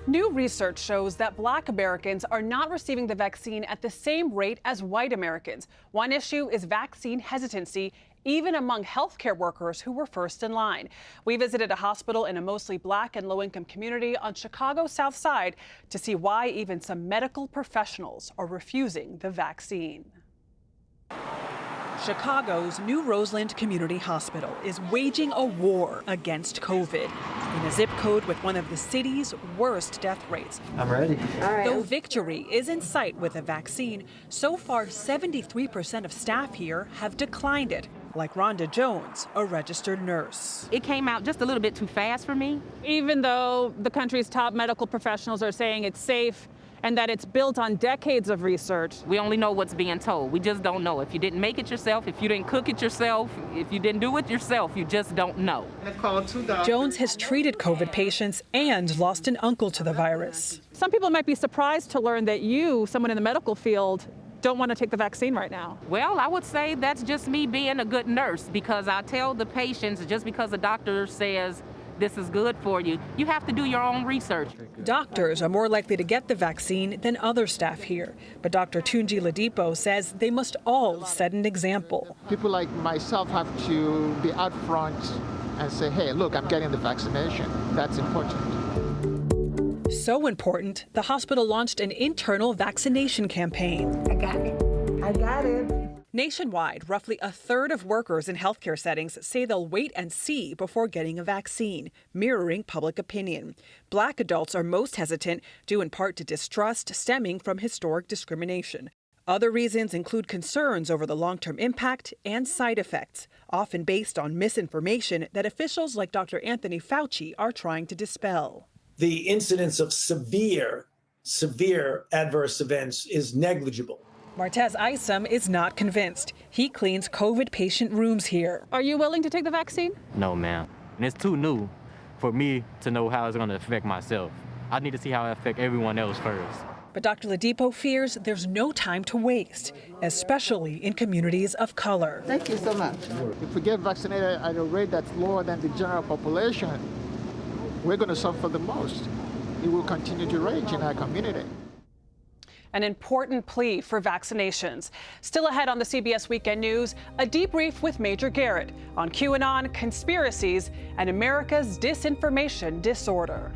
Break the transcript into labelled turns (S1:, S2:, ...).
S1: New research shows that Black Americans are not receiving the vaccine at the same rate as white Americans. One issue is vaccine hesitancy, even among healthcare workers who were first in line. We visited a hospital in a mostly Black and low-income community on Chicago's South Side to see why even some medical professionals are refusing the vaccine. Chicago's New Roseland Community Hospital is waging a war against COVID in a zip code with one of the city's worst death rates.
S2: I'm ready.
S3: All right.
S1: Though victory is in sight with a vaccine, so far 73% of staff here have declined it, like Rhonda Jones, a registered nurse.
S3: It came out just a little bit too fast for me.
S4: Even though the country's top medical professionals are saying it's safe and that it's built on decades of research.
S3: We only know what's being told. We just don't know. If you didn't make it yourself, if you didn't cook it yourself, if you didn't do it yourself, you just don't know.
S1: Jones has treated COVID patients and lost an uncle to the virus.
S4: Some people might be surprised to learn that you, someone in the medical field, don't want to take the vaccine right now.
S3: Well, I would say that's just me being a good nurse, because I tell the patients just because a doctor says this is good for you, you have to do your own research.
S1: Doctors are more likely to get the vaccine than other staff here, but Dr. Tunji Ladipo says they must all set an example.
S5: People like myself have to be out front and say, hey, look, I'm getting the vaccination. That's important.
S1: So important, the hospital launched an internal vaccination campaign.
S6: I got it.
S1: Nationwide, roughly a third of workers in healthcare settings say they'll wait and see before getting a vaccine, mirroring public opinion. Black adults are most hesitant, due in part to distrust stemming from historic discrimination. Other reasons include concerns over the long-term impact and side effects, often based on misinformation that officials like Dr. Anthony Fauci are trying to dispel.
S7: The incidence of severe adverse events is negligible.
S1: Martez Isom is not convinced. He cleans COVID patient rooms here.
S4: Are you willing to take the vaccine?
S8: No, ma'am. And it's too new for me to know how it's going to affect myself. I need to see how it affects everyone else first.
S1: But Dr. Ladipo fears there's no time to waste, especially in communities of color.
S6: Thank you so much.
S5: If we get vaccinated at a rate that's lower than the general population, we're going to suffer the most. It will continue to rage in our community.
S1: An important plea for vaccinations. Still ahead on the CBS Weekend News, a debrief with Major Garrett on QAnon, conspiracies, and America's disinformation disorder.